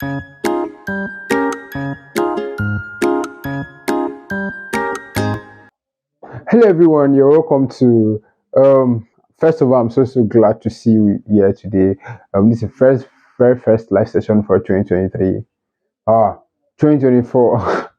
Hello everyone, you're welcome to first of all, I'm so glad to see you here today. This is the very first live session for 2023. 2024.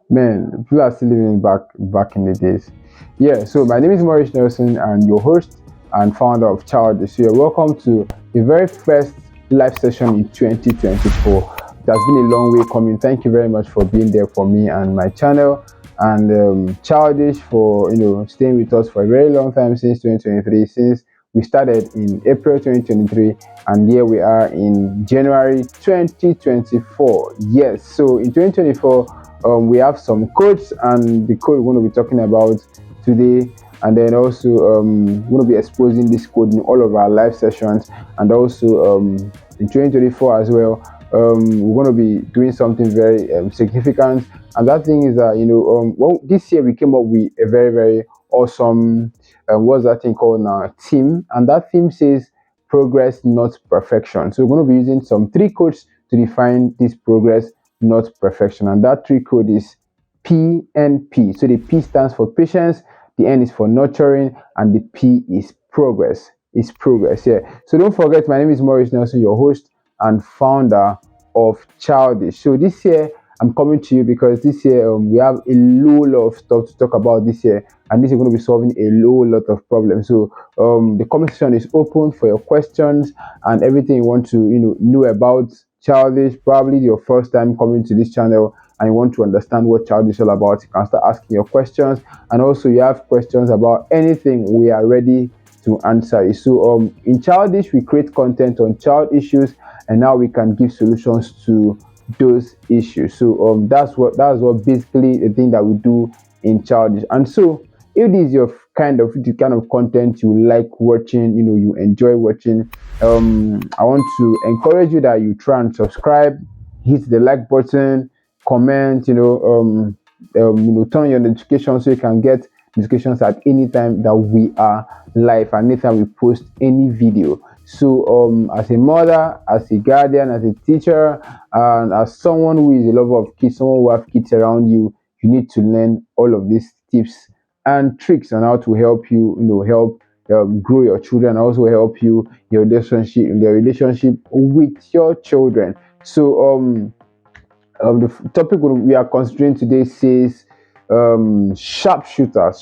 Man, people are still living back in the days. Yeah, so my name is Maurice Nelson and your host and founder of Sharpshooters. So you're welcome to the very first live session in 2024. It has been a long way coming. Thank you very much for being there for me and my channel, and Childish for staying with us for a very long time since 2023, since we started in April 2023, and here we are in January 2024. Yes, so in 2024, we have some codes, and the code we're going to be talking about today, and then also we're going to be exposing this code in all of our live sessions, and also in 2024 as well. We're going to be doing something very significant, and that thing is that well, this year we came up with a very awesome what's that thing called now, theme, and that theme says progress not perfection. So we're going to be using some three codes to define this progress not perfection, and that three code is PNP. So the P stands for patience, the N is for nurturing, and the P is progress. Is progress. Yeah, so don't forget, my name is Maurice Nelson, your host and founder of Childish. So this year I'm coming to you because this year we have a lot of stuff to talk about this year, and this is going to be solving a lot of problems. So the comment section is open for your questions and everything you want to know about Childish. Probably your first time coming to this channel and you want to understand what Childish is all about, you can start asking your questions, and also you have questions about anything, we are ready to answer it. So in Childish we create content on child issues, and now we can give solutions to those issues. So that's what basically the thing that we do in Childish. And so if this is your the kind of content you like watching, you enjoy watching, I want to encourage you that you try and subscribe, hit the like button, comment, turn on your notifications so you can get notifications at any time that we are live and anytime we post any video. So as a mother, as a guardian, as a teacher, and as someone who is a lover of kids, someone who have kids around you, you need to learn all of these tips and tricks on how to help you, help grow your children, also help you your relationship with your children. So the topic we are considering today says sharpshooters.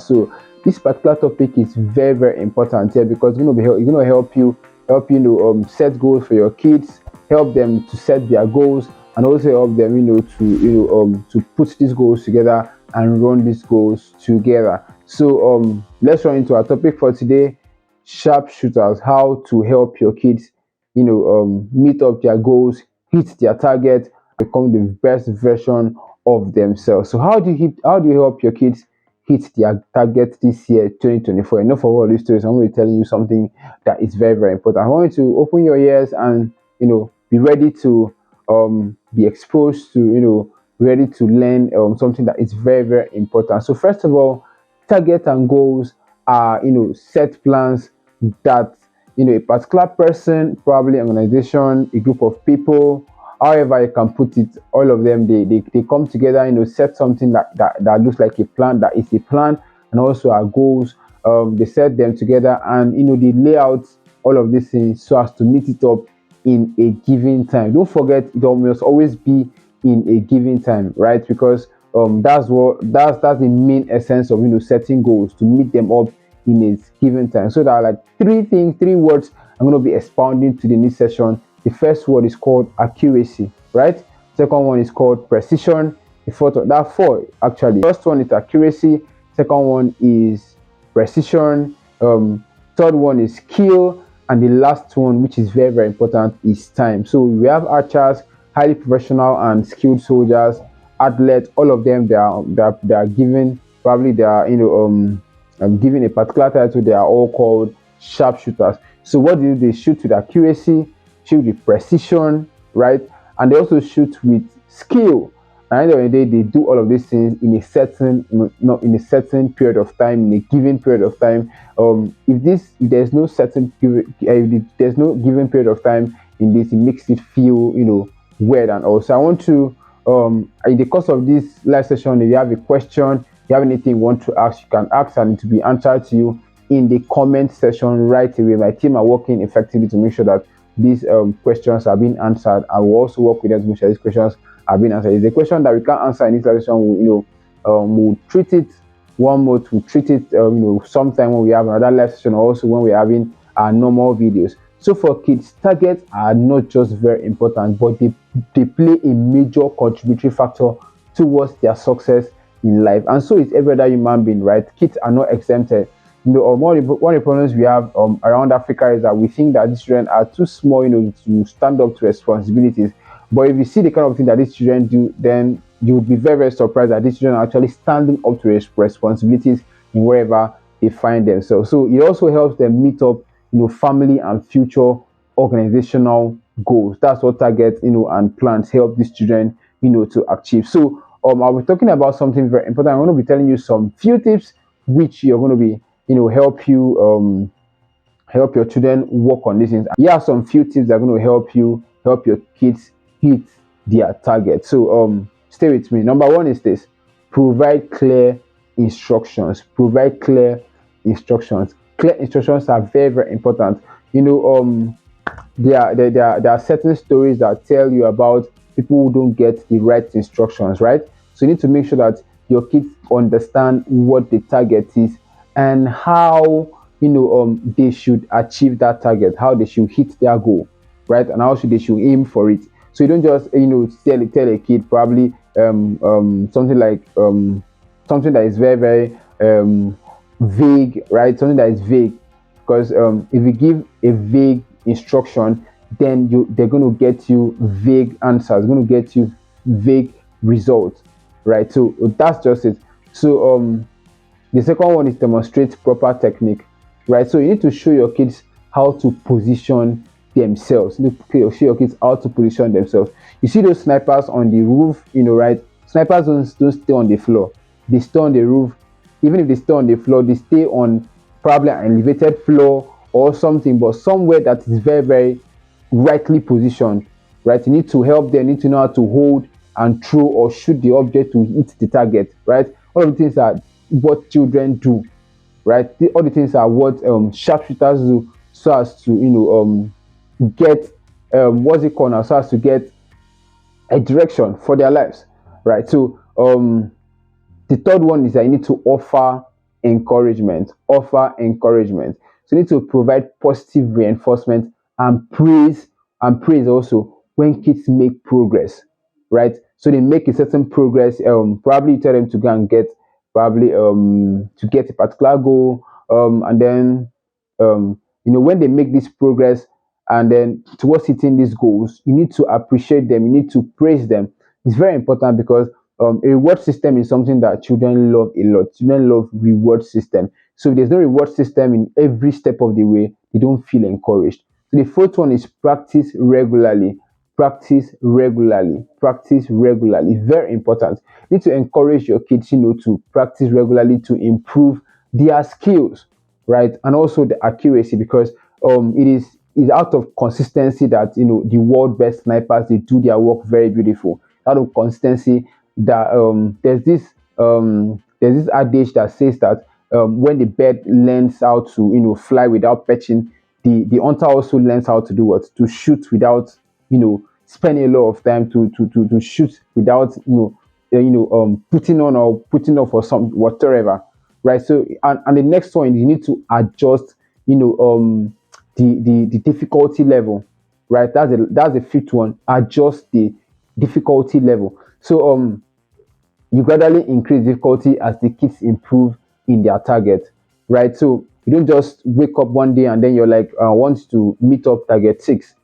So this particular topic is very important here because it's going to help you set goals for your kids, help them to set their goals, and also help them to put these goals together and run these goals together. So let's run into our topic for today: sharpshooters. How to help your kids meet up their goals, hit their target, become the best version of themselves. So how do you help your kids hit their target this year, 2024? Enough of all these stories. I'm going to be telling you something that is very important. I want you to open your ears and be ready to be exposed to ready to learn something that is very important. So first of all, target and goals are set plans that a particular person, probably an organization, a group of people, however you can put it, all of them, they come together, set something that looks like a plan, that is a plan, and also our goals. They set them together, and they lay out all of these things so as to meet it up in a given time. Don't forget, it must always be in a given time, right? Because that's the main essence of setting goals, to meet them up in a given time. So there are like three words I'm going to be expounding to the next session. The first word is called accuracy, right? Second one is called precision. The fourth one, that four actually. First one is accuracy. Second one is precision. Third one is skill, and the last one, which is very important, is time. So we have archers, highly professional and skilled soldiers, athletes. All of them, they are given, probably they are given a particular title. They are all called sharpshooters. So what do they shoot with accuracy, shoot with precision, right? And they also shoot with skill. And at the end of the day, they do all of these things in a certain period of time, in a given period of time. If there's no given period of time, in this. It makes it feel, weird. And also, I want to, in the course of this live session, if you have a question, you have anything you want to ask, you can ask and to be answered to you in the comment section right away. My team are working effectively to make sure that these questions are being answered. I will also work with them to make sure these questions are being answered. If the question that we can't answer in this live session, we'll treat it one month. We'll treat it, sometime when we have another live session, or also when we're having our normal videos. So for kids, targets are not just very important, but they play a major contributory factor towards their success in life. And so is every other human being, right? Kids are not exempted. One of the problems we have around Africa is that we think that these children are too small, to stand up to responsibilities. But if you see the kind of thing that these children do, then you would be very, very surprised that these children are actually standing up to responsibilities in wherever they find themselves. So it also helps them meet up, family and future organizational goals. That's what targets, and plans help these children, to achieve. So I'll be talking about something very important. I'm going to be telling you some few tips which you're going to be, help you help your children work on these things. Here are some few tips that are going to help your kids hit their target. So stay with me. Number one is this: provide clear instructions. Provide clear instructions. Clear instructions are very, very important. There are certain stories that tell you about people who don't get the right instructions, right? So you need to make sure that your kids understand what the target is and how, they should achieve that target, how they should hit their goal, right? And how they should aim for it. So you don't just, tell a kid probably something like something that is very, very vague, right? Something that is vague, because if you give a vague instruction, then they're going to get you vague answers, going to get you vague results, right? So that's just it. So the second one is demonstrate proper technique, right? So you need to show your kids how to position themselves. You need to show your kids how to position themselves. You see those snipers on the roof, right? Snipers don't stay on the floor. They stay on the roof. Even if they stay on the floor, they stay on probably an elevated floor or something, but somewhere that is very, very rightly positioned, right? You need to help them. You need to know how to hold and throw or shoot the object to hit the target, right? All of the things are what children do, right? All the things are what sharpshooters do, so as to get what's it called now, so as to get a direction for their lives, right? So the third one is that you need to offer encouragement. Offer encouragement. So you need to provide positive reinforcement and praise also when kids make progress, right? So they make a certain progress. Probably tell them to go and get probably to get a particular goal, and then when they make this progress and then towards hitting these goals, you need to appreciate them. You need to praise them. It's very important because a reward system is something that children love a lot. Children love reward system. So if there's no reward system in every step of the way, they don't feel encouraged. So the fourth one is practice regularly. Practice regularly. Practice regularly. Very important. You need to encourage your kids, to practice regularly to improve their skills, right? And also the accuracy, because it is out of consistency that the world best snipers, they do their work very beautiful. Out of consistency that there's this adage that says that when the bird learns how to fly without perching, the hunter also learns how to do what, to shoot without spending a lot of time to shoot without putting on or putting off or some whatever, right? So and the next one, you need to adjust the difficulty level, right? That's the fifth one. Adjust the difficulty level. So you gradually increase difficulty as the kids improve in their target, right? So you don't just wake up one day and then you're like, I want to meet up target 6.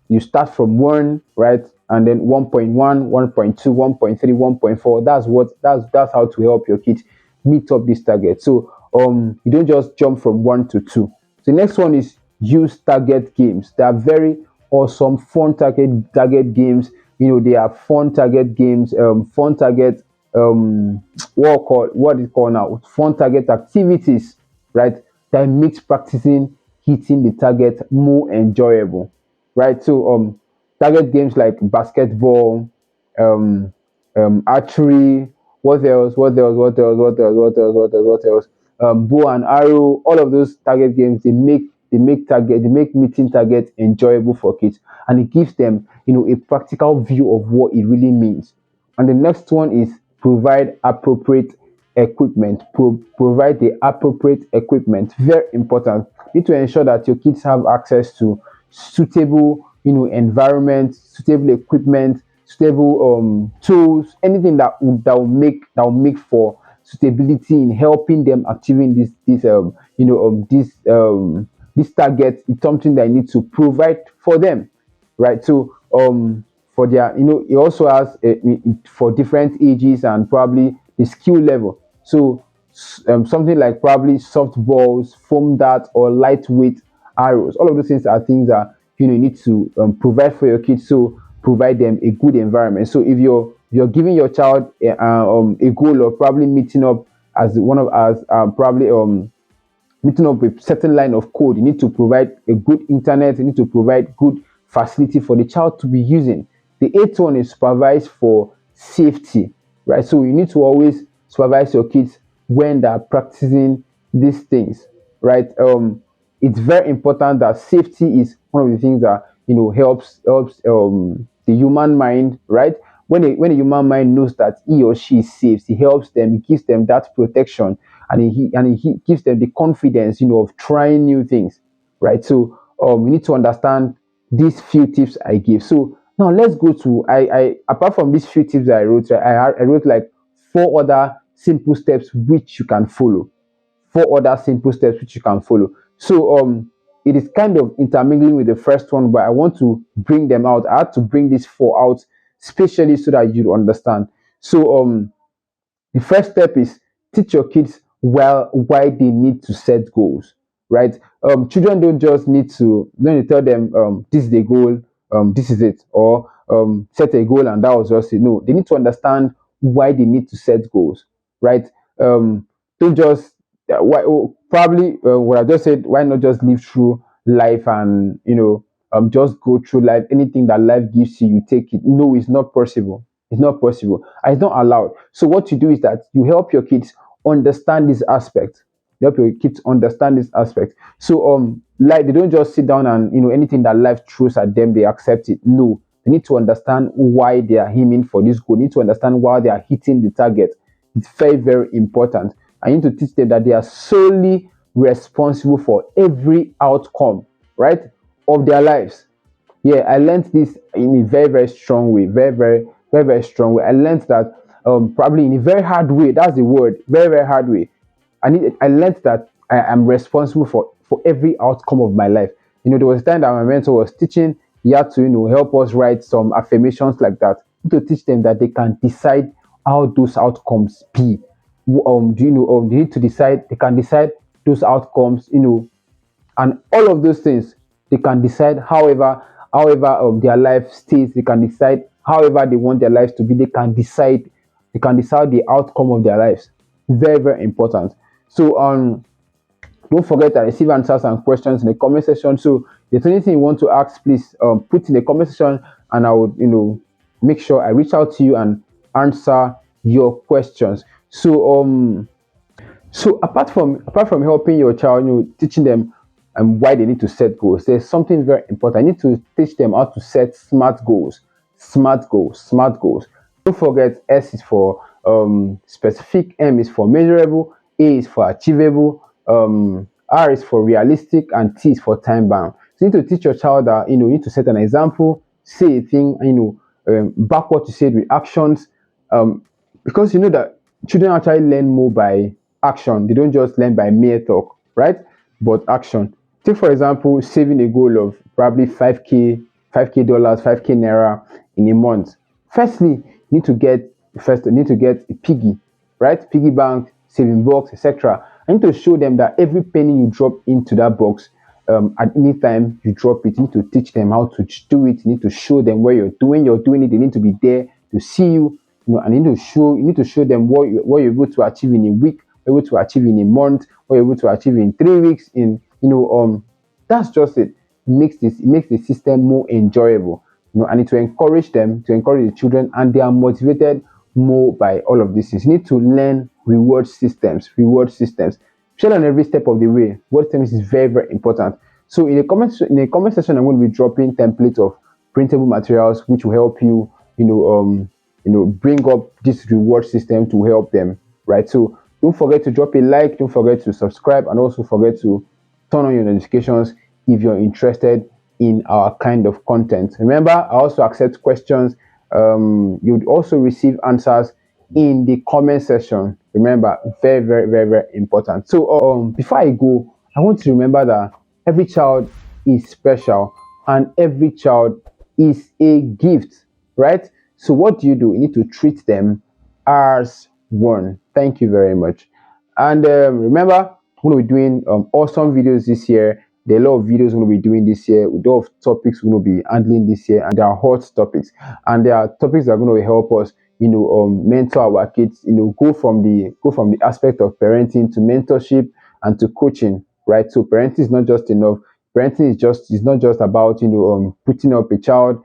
You start from 1, right? And then 1.1, 1.2, 1.3, 1.4. That's how to help your kids meet up this target. So you don't just jump from 1 to 2. So the next one is use target games. They are very awesome, fun target games. They are fun target games, fun target what is called now, fun target activities, right? That makes practicing hitting the target more enjoyable. right? So target games like basketball, um, archery. What else? What else? What else? What else? What else? What else? What else? Bow and arrow. All of those target games, they make meeting targets enjoyable for kids, and it gives them a practical view of what it really means. And the next one is provide appropriate equipment. Provide the appropriate equipment. Very important. You need to ensure that your kids have access to suitable environment, suitable equipment, suitable tools, anything that will make for suitability in helping them achieving this target. It's something that I need to provide for them, right? So for their it also has for different ages and probably the skill level. So something like probably soft balls, foam darts, or lightweight arrows. All of those things are things that you need to provide for your kids. So provide them a good environment. So if you're giving your child a goal of probably meeting up as one of as probably meeting up with certain line of code, you need to provide a good internet, you need to provide good facility for the child to be using. The eighth one is supervise for safety, right? So you need to always supervise your kids when they're practicing these things, right? It's very important that safety is one of the things that helps the human mind, right? When a human mind knows that he or she is safe, it helps them, it gives them that protection, and he gives them the confidence, of trying new things, right? So we need to understand these few tips I give. So now let's go to I apart from these few tips that I wrote, right, I wrote like four other simple steps which you can follow. Four other simple steps which you can follow. So it is kind of intermingling with the first one, but I want to bring them out. I had to bring these four out specially so that you understand. So the first step is teach your kids well why they need to set goals, right? Children don't you tell them this is the goal, this is it, or set a goal and that was just it. No, they need to understand why they need to set goals, right? Don't just why probably what I just said. Why not just live through life and just go through life? Anything that life gives you, you take it. No, it's not possible. It's not possible. And it's not allowed. So what you do is that you help your kids understand this aspect. You help your kids understand this aspect. So like they don't just sit down and anything that life throws at them, they accept it. No. They need to understand why they are aiming for this goal. They need to understand why they are hitting the target. It's very, very important. I need to teach them that they are solely responsible for every outcome, right, of their lives. Yeah, I learned this in a very, very strong way. Very, very, very, very strong way. I learned that probably in a very hard way. That's the word. Very, very hard way. I learned that I am responsible for every outcome of my life. There was a time that my mentor was teaching. He had to help us write some affirmations like that to teach them that they can decide how those outcomes be. Do you know? They need to decide. They can decide those outcomes. And all of those things they can decide however their life stays. They can decide however they want their lives to be. They can decide the outcome of their lives. Very, very important. So don't forget to receive answers and questions in the comment section. So if there's anything you want to ask, please put in the comment section, and I would make sure I reach out to you and answer your questions. So apart from helping your child, teaching them why they need to set goals, there's something very important. I need to teach them how to set smart goals. Smart goals. Smart goals. Don't forget, S is for specific, M is for measurable, A is for achievable, R is for realistic, and T is for time bound. So you need to teach your child that you need to set an example, say a thing, back what you said with actions, because you know that children actually learn more by action. They don't just learn by mere talk, right? But action. Take for example, saving a goal of probably 5k, 5k dollars, 5k naira in a month. Firstly, you need to get a piggy, right? Piggy bank, saving box, etc. I need to show them that every penny you drop into that box, at any time you drop it, you need to teach them how to do it. You need to show them where you're doing it. They need to be there to see you. And you need to show them what you're able to achieve in a week, what you're able to achieve in a month, what you're able to achieve in 3 weeks. That's just it. makes the system more enjoyable. And it will encourage them, to encourage the children, and they are motivated more by all of this. You need to learn reward systems, especially on every step of the way. Reward systems is very, very important. So in the comment section, I'm going to be dropping templates of printable materials which will help you, bring up this reward system to help them, right? So don't forget to drop a like, don't forget to subscribe, and also forget to turn on your notifications if you're interested in our kind of content. Remember, I also accept questions. You'd also receive answers in the comment section. Remember, very, very, very, very important. So before I go, I want to remember that every child is special and every child is a gift, right? So what do? You need to treat them as one. Thank you very much. And remember, we're going to be doing awesome videos this year. There are a lot of videos we're going to be doing this year. A lot of topics we're going to be handling this year, and they are hot topics. And there are topics that are going to help us, mentor our kids. Go from the aspect of parenting to mentorship and to coaching, right? So parenting is not just enough. Parenting is not just about putting up a child,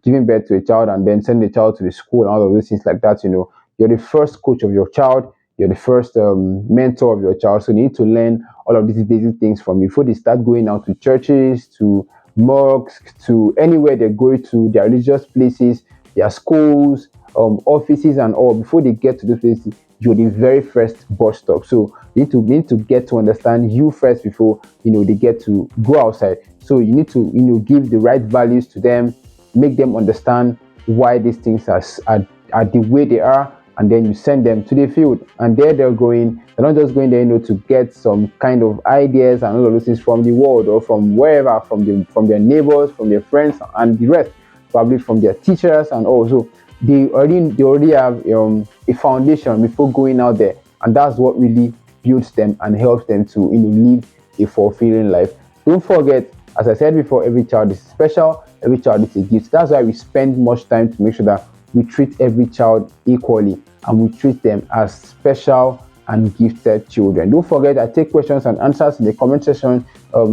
giving birth to a child, and then sending the child to the school and all of those things like that. You're the first coach of your child. You're the first mentor of your child. So you need to learn all of these basic things from before they start going out to churches, to mosques, to anywhere they're going to, their religious places, their schools, offices, and all. Before they get to those places, you're the very first bus stop. So you need to get to understand you first before they get to go outside. So you need to give the right values to them, make them understand why these things are the way they are, and then you send them to the field, and there they're going. They're not just going there to get some kind of ideas and all of those things from the world or from wherever, from their neighbors, from their friends, and the rest, probably from their teachers. And also they already have a foundation before going out there, and that's what really builds them and helps them to live a fulfilling life. Don't forget, as I said before, every child is special, every child is a gift. That's why we spend much time to make sure that we treat every child equally, and we treat them as special and gifted children. Don't forget, I take questions and answers in the comment section.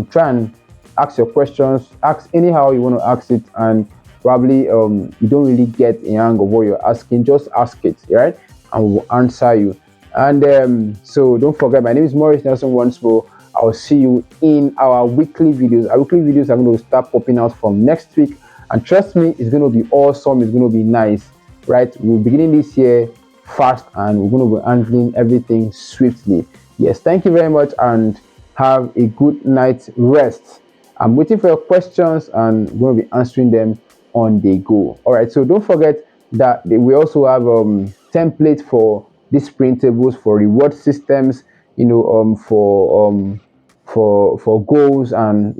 Try and ask your questions, ask anyhow you want to ask it, and probably you don't really get a hang of what you're asking, just ask it, right? And we'll answer you. And so don't forget, my name is Maurice Nelson once more. I'll see you in our weekly videos. Our weekly videos are going to start popping out from next week. And trust me, it's going to be awesome. It's going to be nice, right? We're beginning this year fast, and we're going to be handling everything swiftly. Yes, thank you very much, and have a good night's rest. I'm waiting for your questions, and we're going to be answering them on the go. All right, so don't forget that we also have template for these printables, for reward systems, for goals, and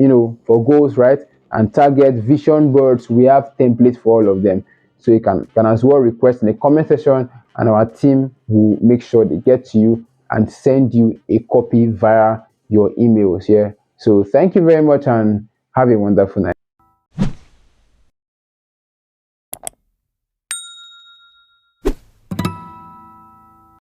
for goals, right? And target, vision boards. We have templates for all of them, so you can as well request in the comment section, and our team will make sure they get to you and send you a copy via your emails. Yeah, so thank you very much, and have a wonderful night.